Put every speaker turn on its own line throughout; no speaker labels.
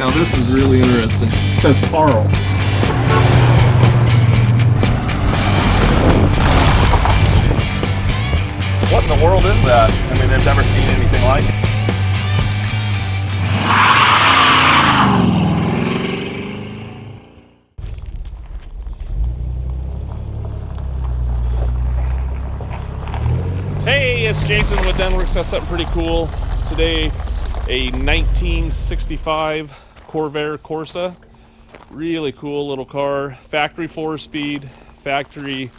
Now this is really interesting. It says Carl.
What in the world is that? I mean, they've never seen anything like it. Hey, it's Jason with Denwerks. That's something pretty cool. Today, a 1965 Corvair Corsa. Really cool little car. Factory 4-speed, factory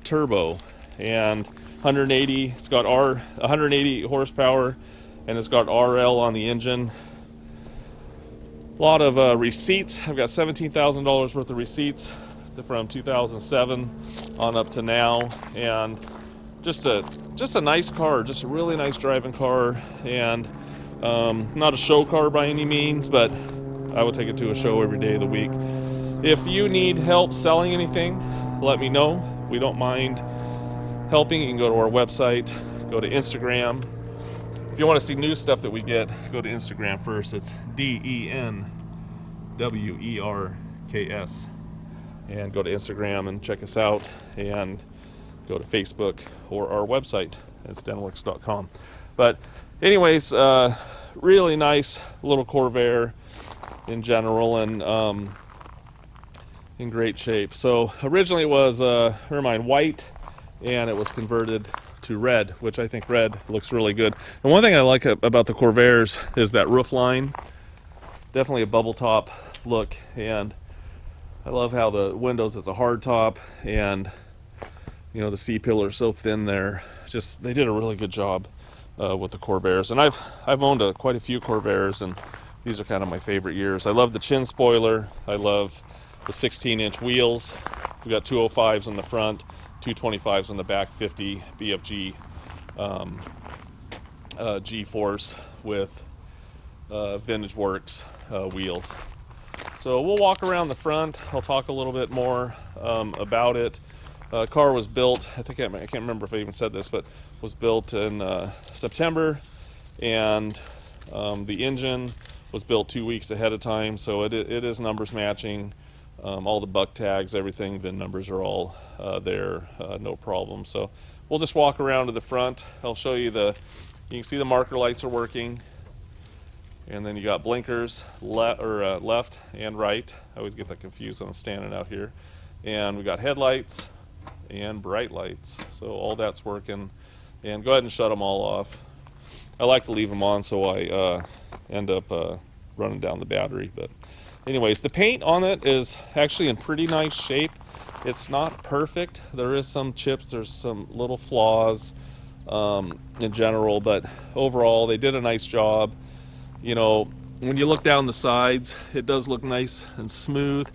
turbo, and 180. It's got 180 horsepower, and it's got RL on the engine. A lot of receipts. I've got $17,000 worth of receipts from 2007 on up to now, and just a nice car, just a really nice driving car, and not a show car by any means, but I would take it to a show every day of the week. If you need help selling anything, let me know. We don't mind helping. You can go to our website, go to Instagram. If you want to see new stuff that we get, go to Instagram first. It's DENWERKS, and go to Instagram and check us out, and go to Facebook or our website. It's denwerks.com. But anyways, really nice little Corvair in general, and in great shape. So originally it was white, and it was converted to red, which I think red looks really good. And one thing I like about the Corvairs is that roof line. Definitely a bubble top look, and I love how the windows, it's a hard top, and you know, the C-pillar is so thin there. Just, they did a really good job with the Corvairs. And I've owned quite a few Corvairs, and these are kind of my favorite years. I love the chin spoiler. I love the 16-inch wheels. We've got 205s in the front, 225s in the back, 50 BFG G-force with Vintage Works wheels. So we'll walk around the front. I'll talk a little bit more about it. Car was built, I can't remember if I even said this, but was built in September, and the engine was built 2 weeks ahead of time, so it is numbers matching. All the buck tags, everything, VIN numbers are all there, no problem. So we'll just walk around to the front. I'll show you you can see the marker lights are working, and then you got blinkers left and right. I always get that confused when I'm standing out here. And we got headlights and bright lights, so all that's working. And go ahead and shut them all off. I like to leave them on, so I end up running down the battery. But anyways, the paint on it is actually in pretty nice shape. It's not perfect. There is some chips, there's some little flaws in general, but overall they did a nice job. You know, when you look down the sides, it does look nice and smooth.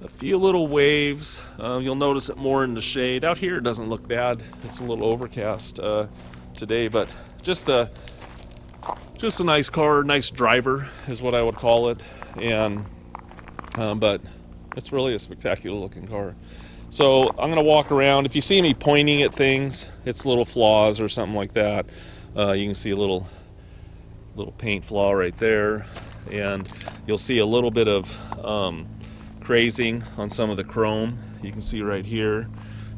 A few little waves. You'll notice it more in the shade. Out here it doesn't look bad. It's a little overcast today, but just a nice car, nice driver is what I would call it. And but it's really a spectacular looking car. So I'm gonna walk around. If you see me pointing at things, it's little flaws or something like that. You can see a little paint flaw right there, and you'll see a little bit of crazing on some of the chrome. You can see right here.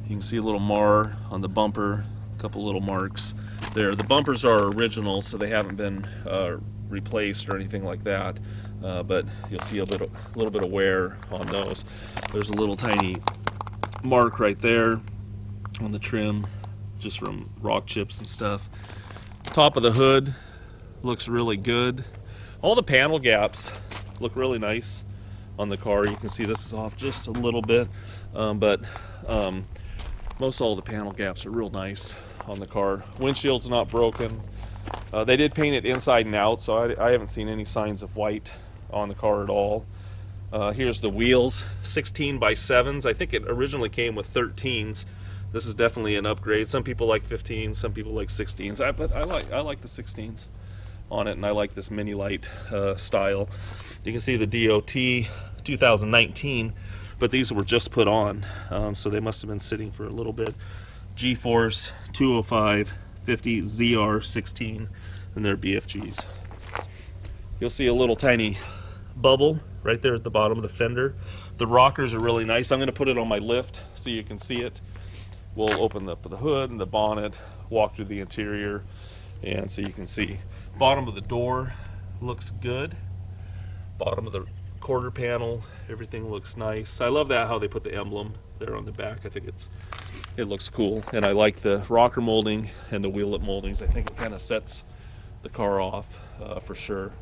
You can see a little mar on the bumper, a couple little marks there. The bumpers are original, so they haven't been replaced or anything like that. But you'll see a little bit of wear on those. There's a little tiny mark right there on the trim, just from rock chips and stuff. Top of the hood looks really good. All the panel gaps look really nice on the car. You can see this is off just a little bit, but most all the panel gaps are real nice on the car. Windshield's not broken. They did paint it inside and out, so I haven't seen any signs of white on the car at all. Here's the wheels, 16 by 7s. I think it originally came with 13s. This is definitely an upgrade. Some people like 15s, some people like 16s. But I like the 16s on it, and I like this mini light style. You can see the DOT 2019, but these were just put on, so they must have been sitting for a little bit. G-force 205 50 ZR16, and they're BFGs. You'll see a little tiny bubble right there at the bottom of the fender. The rockers are really nice. I'm going to put it on my lift so you can see it. We'll open up the hood and the bonnet, walk through the interior, and so you can see. Bottom of the door looks good. Bottom of the quarter panel, everything looks nice. I love that how they put the emblem there on the back. I think it looks cool, and I like the rocker molding and the wheel lip moldings. I think it kind of sets the car off for sure.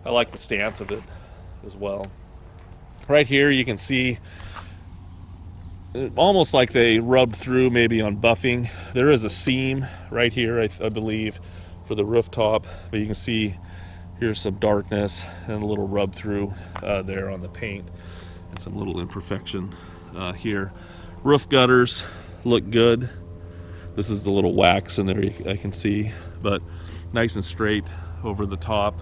I like the stance of it as well. Right here you can see almost like they rubbed through maybe on buffing. There is a seam right here, I believe, for the rooftop, but you can see here's some darkness and a little rub through there on the paint, and some little imperfection here. Roof gutters look good. This is the little wax in there I can see, but nice and straight over the top.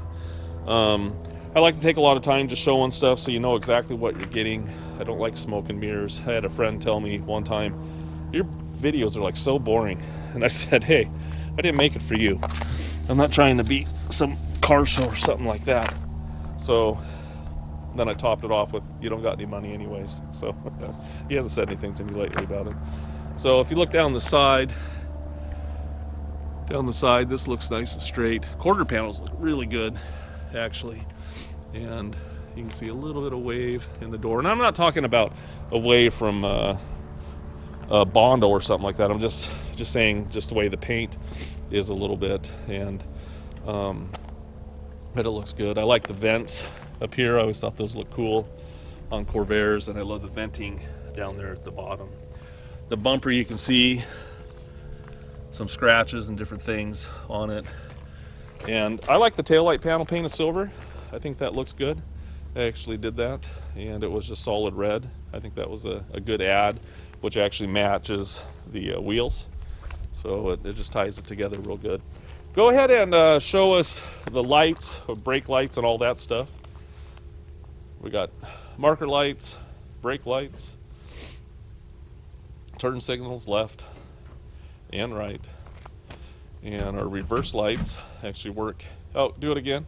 I like to take a lot of time just showing stuff so you know exactly what you're getting. I don't like smoke and mirrors. I had a friend tell me one time, your videos are like so boring. And I said, hey, I didn't make it for you. I'm not trying to be some car show or something like that. So then I topped it off with, you don't got any money anyways. So he hasn't said anything to me lately about it. So if you look down the side, this looks nice and straight. Quarter panels look really good, actually. And you can see a little bit of wave in the door. And I'm not talking about a wave from a Bondo or something like that. I'm just saying just the way the paint is a little bit, and but it looks good. I like the vents up here. I always thought those look cool on Corvairs, and I love the venting down there at the bottom. The bumper, you can see some scratches and different things on it. And I like the taillight panel painted silver. I think that looks good. I actually did that, and it was just solid red. I think that was a good add, which actually matches the wheels. So it just ties it together real good. Go ahead and show us the lights, brake lights and all that stuff. We got marker lights, brake lights, turn signals left and right. And our reverse lights actually work. Oh, do it again.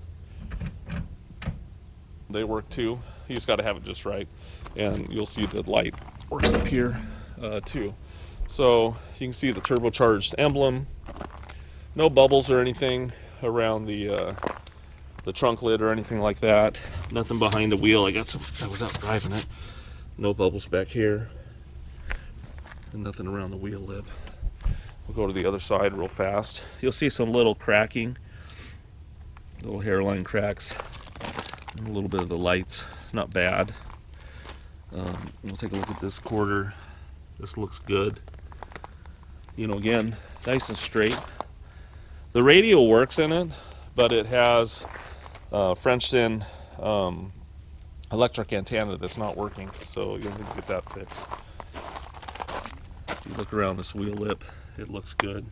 They work too. You just got to have it just right. And you'll see the light works up here too. So you can see the turbocharged emblem. No bubbles or anything around the trunk lid or anything like that. Nothing behind the wheel. I was out driving it. No bubbles back here. And nothing around the wheel lip. We'll go to the other side real fast. You'll see some little cracking, little hairline cracks, and a little bit of the lights. Not bad. We'll take a look at this quarter. This looks good. You know, again, nice and straight. The radio works in it, but it has Frenched in electric antenna that's not working, so you'll need to get that fixed. If you look around this wheel lip, it looks good.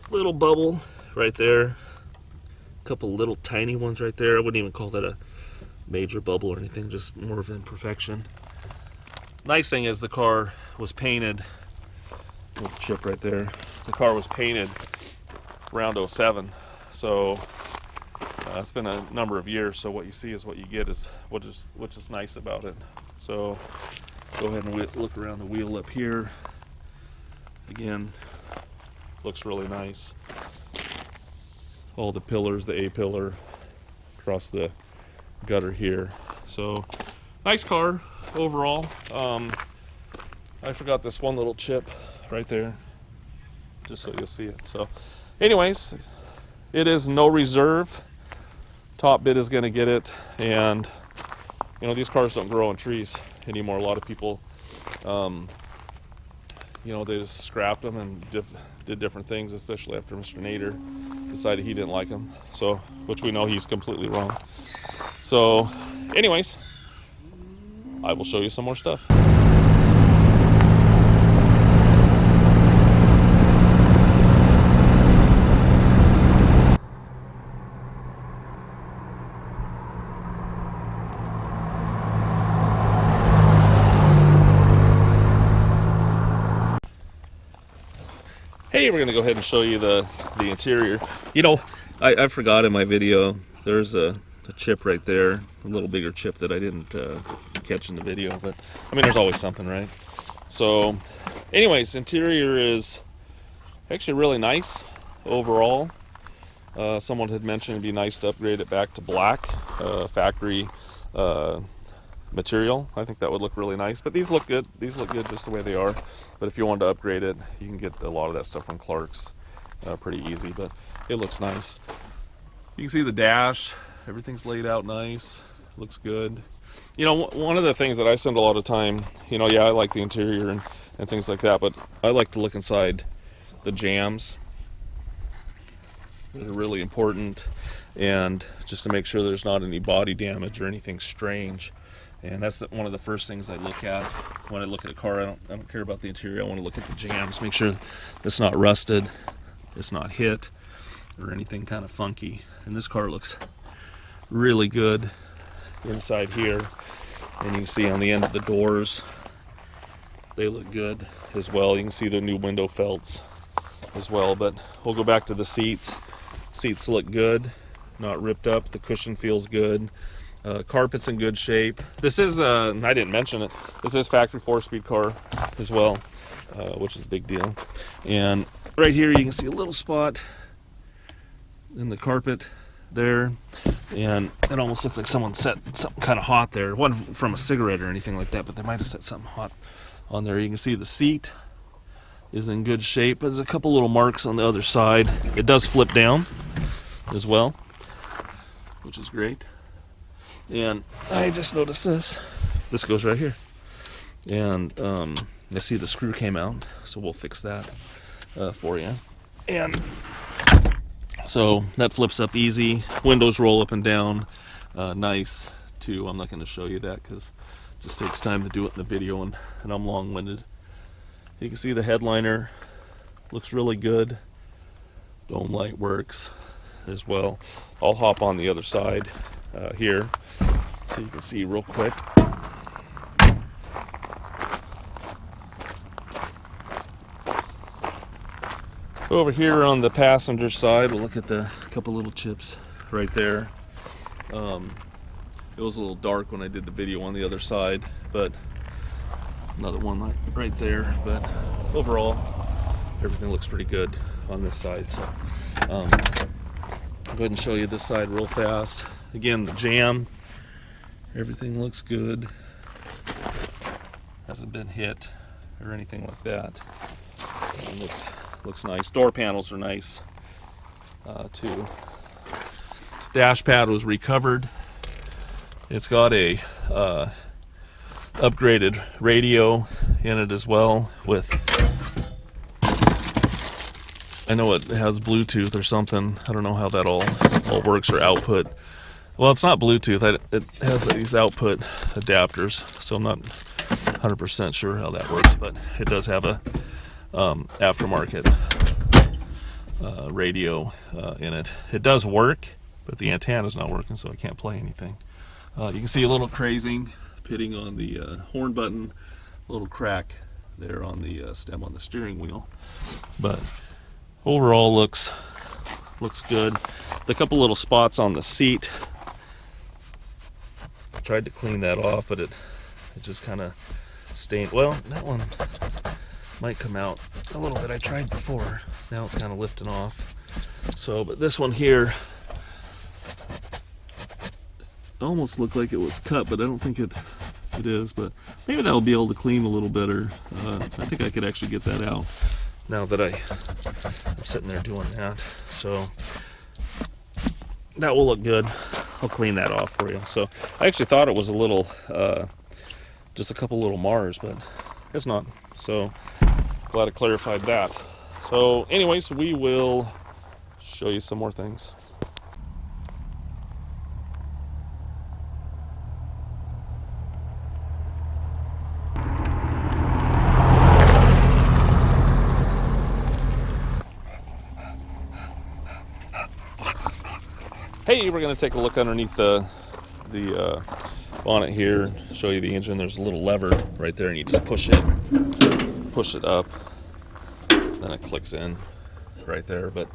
Little bubble right there. A couple little tiny ones right there. I wouldn't even call that a major bubble or anything, just more of an imperfection. Nice thing is the car was painted, little chip right there. The car was painted around 07, so it's been a number of years, so what you see is what you get, is which is nice about it. So go ahead and look around the wheel up here. Again, looks really nice. All the pillars, the A pillar across the gutter here. So nice car overall. I forgot this one little chip right there, just so you'll see it. So anyways, it is no reserve. Top bid is going to get it, and you know, these cars don't grow on trees anymore. A lot of people, you know, they just scrapped them and did different things, especially after Mr. Nader decided he didn't like them. So, which we know he's completely wrong. So, anyways, I will show you some more stuff. Hey, we're gonna go ahead and show you the interior. You know, I forgot in my video, there's a chip right there, a little bigger chip that I didn't catch in the video, but I mean, there's always something, right? So anyways, interior is actually really nice overall. Someone had mentioned it'd be nice to upgrade it back to black, factory material. I think that would look really nice, but these look good. These look good just the way they are. But if you wanted to upgrade it, you can get a lot of that stuff from Clark's pretty easy, but it looks nice. You can see the dash, everything's laid out nice, looks good. You know, one of the things that I spend a lot of time, you know, yeah, I like the interior and things like that, but I like to look inside the jams. They're really important, and just to make sure there's not any body damage or anything strange. And that's one of the first things I look at when I look at a car. I don't care about the interior. I want to look at the jams, make sure it's not rusted, it's not hit, or anything kind of funky. And this car looks really good inside here. And you can see on the end of the doors, they look good as well. You can see the new window felts as well. But we'll go back to the seats. Seats look good, not ripped up. The cushion feels good. Carpet's in good shape. This is, I didn't mention it, this is factory 4-speed car as well, which is a big deal. And right here you can see a little spot in the carpet there, and it almost looks like someone set something kind of hot there. It wasn't from a cigarette or anything like that, but they might have set something hot on there. You can see the seat is in good shape. There's a couple little marks on the other side. It does flip down as well, which is great. And I just noticed this goes right here, and I see the screw came out, so we'll fix that for you. And so that flips up easy. Windows roll up and down nice too. I'm not going to show you that because it just takes time to do it in the video, and I'm long-winded. You can see the headliner looks really good. Dome light works as well. I'll hop on the other side here so you can see real quick. Over here on the passenger side, we'll look at the couple little chips right there. It was a little dark when I did the video on the other side, but another one right there. But overall, everything looks pretty good on this side. So I'll go ahead and show you this side real fast. Again, the jam, everything looks good. Hasn't been hit or anything like that. It looks nice. Door panels are nice too. Dash pad was recovered. It's got a upgraded radio in it as well. With, I know it has Bluetooth or something. I don't know how that all works, or output. Well, it's not Bluetooth. It has these output adapters, so I'm not 100% sure how that works, but it does have a aftermarket radio in it. It does work, but the antenna's not working, so I can't play anything. You can see a little crazing pitting on the horn button, a little crack there on the stem on the steering wheel, but overall looks good. The couple little spots on the seat, I tried to clean that off, but it just kind of stained. Well, that one might come out a little bit. I tried before. Now it's kind of lifting off. So, but this one here almost looked like it was cut, but I don't think it is. But maybe that'll be able to clean a little better. I think I could actually get that out now that I'm sitting there doing that. So that will look good. I'll clean that off for you. So I actually thought it was a little, just a couple little Mars, but it's not. So glad I clarified that. So anyways, we will show you some more things. Hey, we're going to take a look underneath the bonnet here, show you the engine. There's a little lever right there, and you just push it up, then it clicks in right there. But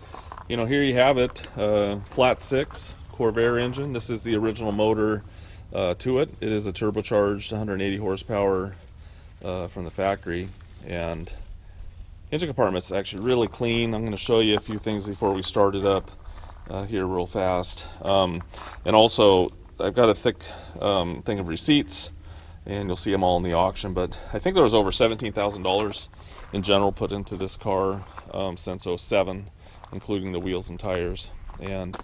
you know, here you have it, flat 6 Corvair engine. This is the original motor to it. It is a turbocharged 180 horsepower from the factory, and engine compartment's actually really clean. I'm going to show you a few things before we start it up here real fast. And also, I've got a thick thing of receipts, and you'll see them all in the auction, but I think there was over $17,000 in general put into this car since '07, including the wheels and tires. And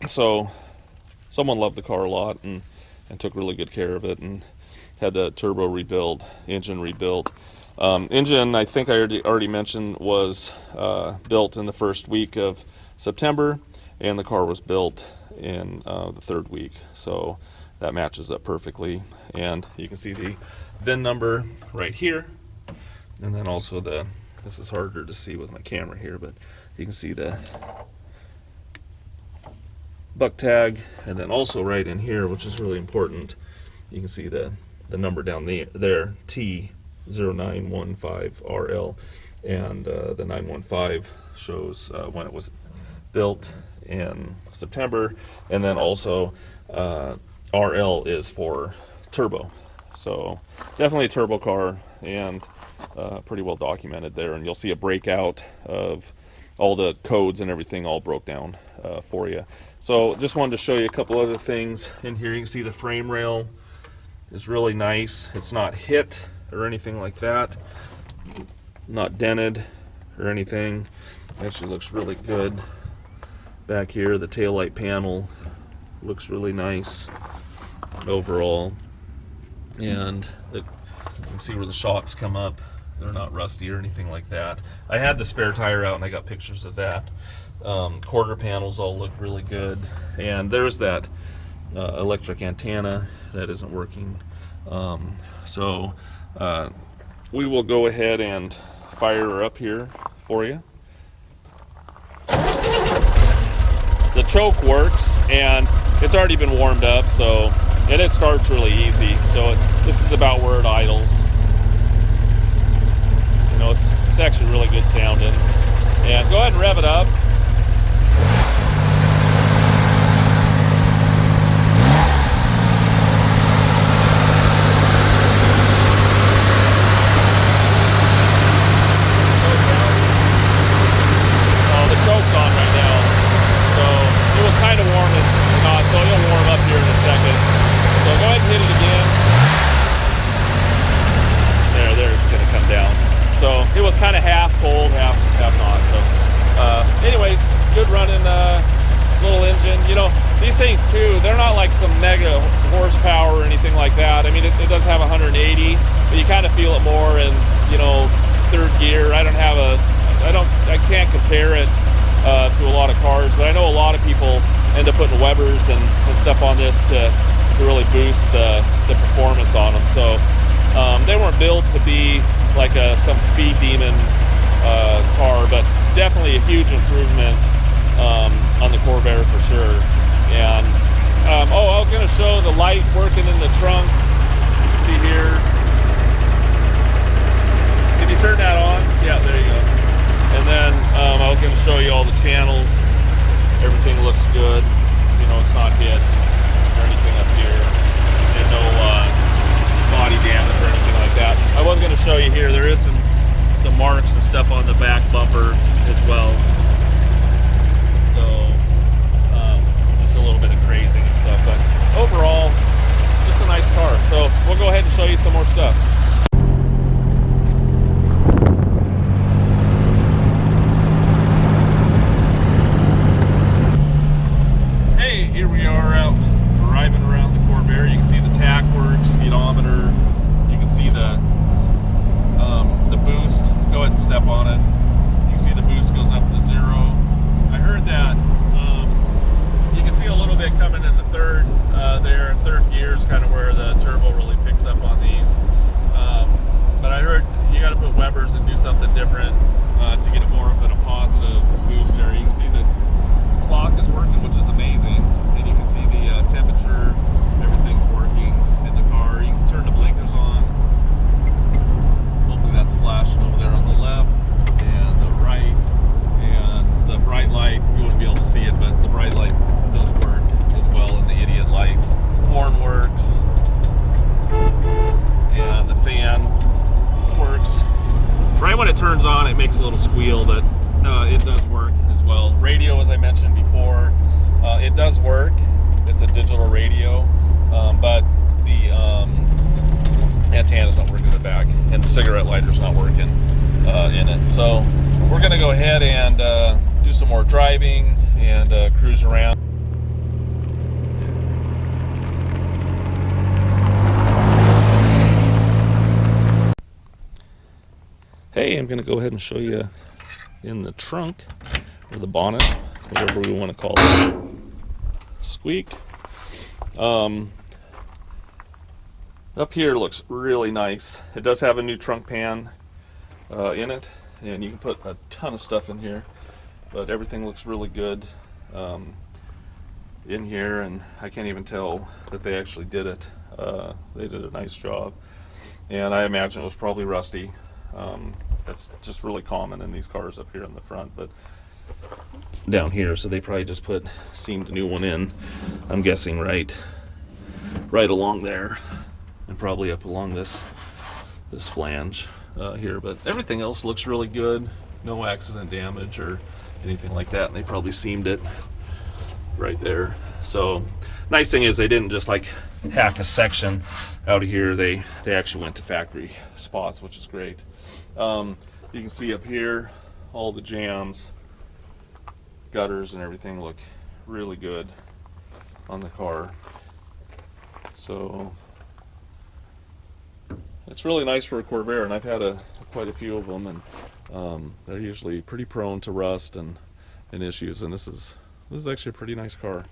so someone loved the car a lot and took really good care of it, and had the turbo rebuild, engine rebuilt. Engine, I think I already mentioned, was built in the first week of September, and the car was built in the third week, so that matches up perfectly. And you can see the VIN number right here, and then also this is harder to see with my camera here, but you can see the buck tag, and then also right in here, which is really important, you can see the number down there, T0915RL, and the 915 shows when it was built in September, and then also RL is for turbo. So definitely a turbo car, and pretty well documented there, and you'll see a breakout of all the codes and everything all broke down for you. So just wanted to show you a couple other things in here. You can see the frame rail is really nice. It's not hit or anything like that, not dented or anything. Actually looks really good. Back here, the taillight panel looks really nice overall, and you can see where the shocks come up. They're not rusty or anything like that. I had the spare tire out and I got pictures of that. Quarter panels all look really good, and there's that electric antenna that isn't working. So we will go ahead and fire her up here for you. The choke works, and it's already been warmed up, so and it starts really easy. So this is about where it idles. You know, it's actually really good sounding. And go ahead and rev it up. Kind of half cold, half not. So anyways, good running little engine. You know, these things too, they're not like some mega horsepower or anything like that. I mean, it does have 180, but you kind of feel it more in, you know, third gear. I can't compare it to a lot of cars, but I know a lot of people end up putting Webers and stuff on this to really boost the performance on them. So they weren't built to be like some speed demon car, but definitely a huge improvement on the Corvair for sure. And oh, I was going to show the light working in the trunk. You can see here. Can you turn that on? Yeah, there you go. And then I was going to show you all the channels. Everything looks good. You know, it's not hit or anything up here, and no body damage or anything like that. I was going to show you here, there is some marks and stuff on the back bumper as well. So just a little bit of grazing and stuff, but overall just a nice car. So we'll go ahead and show you some more stuff. Hey, here we are out driving around the Corvair. You can see the tach works, speedometer. You can see the boost. Go ahead and step on it. You can see the boost goes up to 0. I heard that you can feel a little bit coming in the third gear is kind of where the turbo really picks up on these. But I heard you got to put Webers and do something different to get it more of a positive boost there. You can see the clock is working, which is amazing, and you can see the temperature. Everything's working in the car. You can turn the blinkers on. Hopefully that's flashing over there on the left and the right, and the bright wheel, but it does work as well. Radio, as I mentioned before, it does work. It's a digital radio, but the antenna's not working in the back, and the cigarette lighter's not working in it. So we're going to go ahead and do some more driving and cruise around. Hey, I'm going to go ahead and show you in the trunk, or the bonnet, whatever we want to call it. Squeak. Up here looks really nice. It does have a new trunk pan in it, and you can put a ton of stuff in here, but everything looks really good in here, and I can't even tell that they actually did it. They did a nice job, and I imagine it was probably rusty. That's just really common in these cars up here in the front, but down here, so they probably just seamed a new one in, I'm guessing right along there, and probably up along this flange here. But everything else looks really good, no accident damage or anything like that, and they probably seamed it right there. So nice thing is they didn't just like hack a section out of here. They actually went to factory spots, which is great. You can see up here all the jams, gutters, and everything look really good on the car. So it's really nice for a Corvair, and I've had quite a few of them, and they're usually pretty prone to rust and issues. And this is actually a pretty nice car,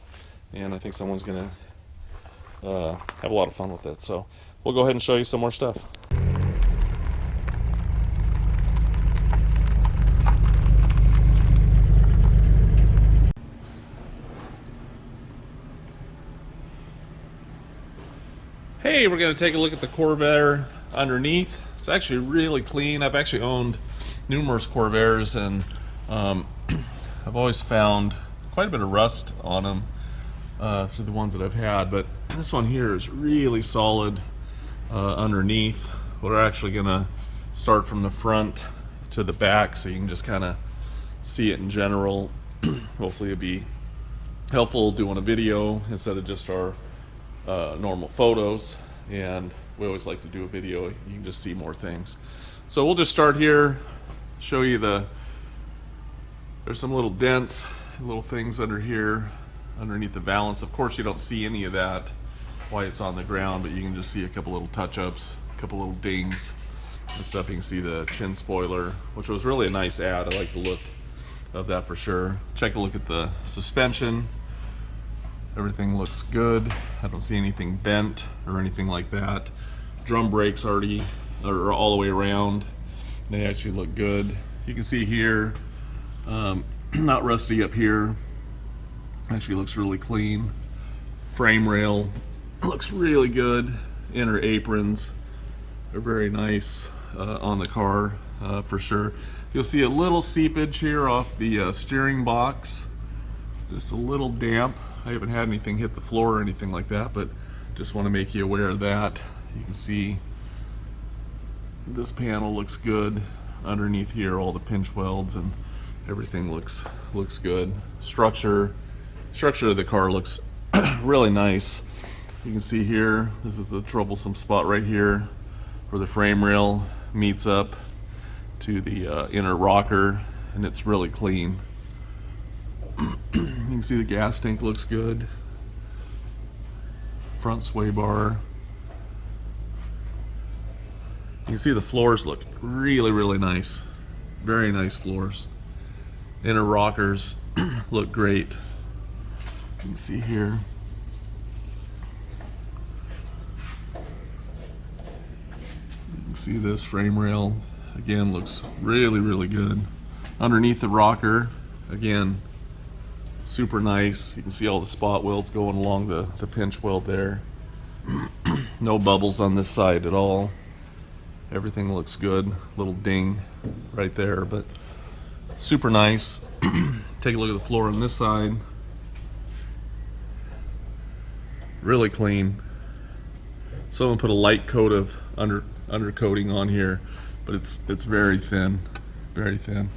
and I think someone's gonna have a lot of fun with it. So we'll go ahead and show you some more stuff. Hey, we're going to take a look at the Corvair underneath. It's actually really clean. I've actually owned numerous Corvairs, and I've always found quite a bit of rust on them for the ones that I've had, but this one here is really solid underneath. We're actually going to start from the front to the back so you can just kind of see it in general. Hopefully it'll be helpful doing a video instead of just our normal photos, and we always like to do a video. You can just see more things. So we'll just start here, show you there's some little dents, little things under here, underneath the valance. Of course you don't see any of that while it's on the ground, but you can just see a couple little touch-ups, a couple little dings and stuff. You can see the chin spoiler, which was really a nice add. I like the look of that for sure. Check a look at the suspension. Everything looks good. I don't see anything bent or anything like that. Drum brakes already are all the way around. They actually look good. You can see here, not rusty up here. Actually looks really clean. Frame rail looks really good. Inner aprons are very nice on the car for sure. You'll see a little seepage here off the steering box. Just a little damp. I haven't had anything hit the floor or anything like that, but just want to make you aware of that. You can see this panel looks good. Underneath here, all the pinch welds and everything looks good. Structure of the car looks really nice. You can see here, this is the troublesome spot right here where the frame rail meets up to the inner rocker, and it's really clean. You can see the gas tank looks good. Front sway bar. You can see the floors look really nice. Very nice floors. Inner rockers look great. You can see here. You can see this frame rail again looks really good. Underneath the rocker, again, super nice. You can see all the spot welds going along the pinch weld there. No bubbles on this side at all. Everything looks good. Little ding right there, but super nice. Take a look at the floor on this side. Really clean. Someone put a light coat of undercoating on here, but it's very thin, very thin.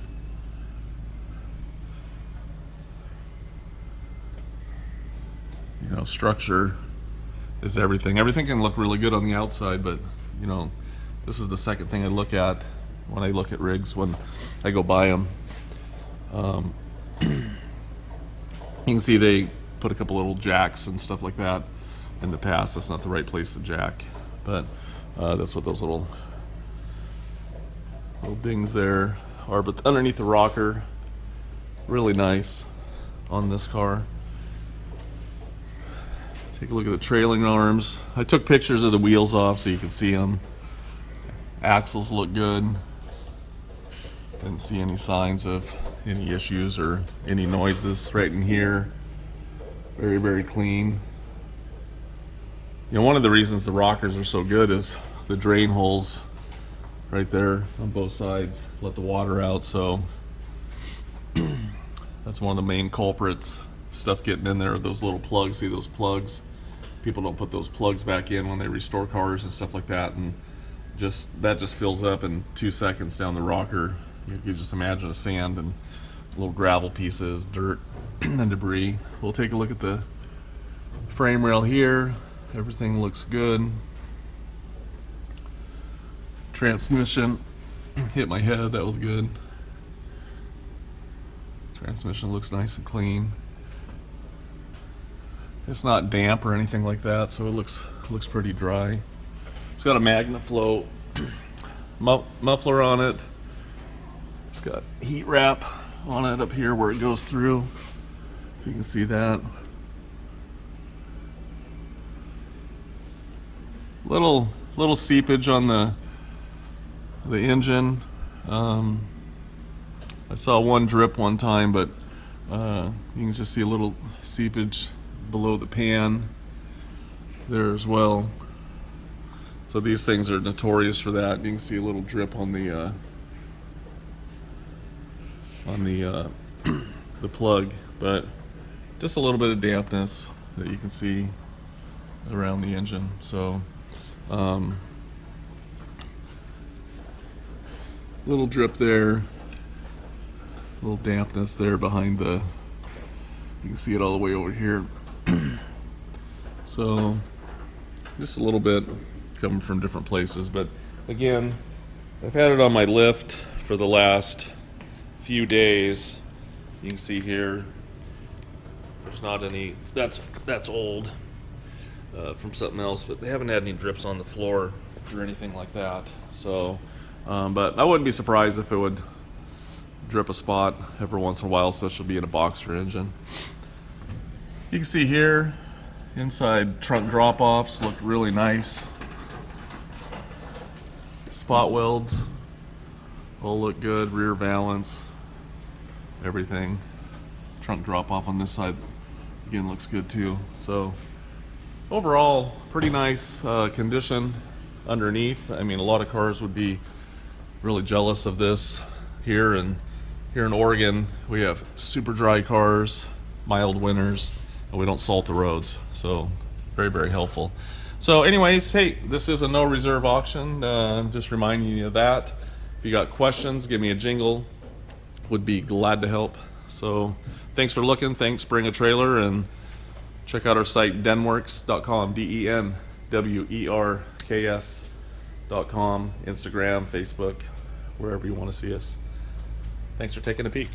You know, structure is everything. Everything can look really good on the outside, but you know, this is the second thing I look at when I look at rigs when I go buy them. You can see they put a couple little jacks and stuff like that in the past. That's not the right place to jack, but that's what those little dings there are. But underneath the rocker, really nice on this car. Take a look at the trailing arms. I took pictures of the wheels off so you can see them. Axles look good. Didn't see any signs of any issues or any noises right in here. Very, very clean. You know, one of the reasons the rockers are so good is the drain holes right there on both sides let the water out, so that's one of the main culprits. Stuff getting in there, those little plugs. See those plugs? People don't put those plugs back in when they restore cars and stuff like that, and that just fills up in 2 seconds down the rocker. You can just imagine a sand and little gravel pieces, dirt, and debris. We'll take a look at the frame rail here. Everything looks good. Transmission hit my head, that was good. Transmission looks nice and clean. It's not damp or anything like that, so it looks pretty dry. It's got a MagnaFlow muffler on it. It's got heat wrap on it up here where it goes through, if you can see that. Little seepage on the engine. I saw one drip one time, but you can just see a little seepage below the pan there as well. So these things are notorious for that. You can see a little drip on the the plug, but just a little bit of dampness that you can see around the engine. So little drip there, little dampness there behind the, you can see it all the way over here. So just a little bit coming from different places, but again, I've had it on my lift for the last few days. You can see here there's not any, that's old from something else, but they haven't had any drips on the floor or anything like that. So but I wouldn't be surprised if it would drip a spot every once in a while, especially being a boxer engine. You can see here inside trunk drop-offs look really nice. Spot welds all look good. Rear valance, everything. Trunk drop-off on this side again looks good too. So overall, pretty nice condition underneath. I mean, a lot of cars would be really jealous of this here. And here in Oregon, we have super dry cars, mild winters, and we don't salt the roads. So very, very helpful. So anyways, hey, this is a no reserve auction. Just reminding you of that. If you got questions, give me a jingle. Would be glad to help. So thanks for looking. Thanks, Bring a Trailer, and check out our site, denwerks.com, denwerks.com, Instagram, Facebook, wherever you want to see us. Thanks for taking a peek.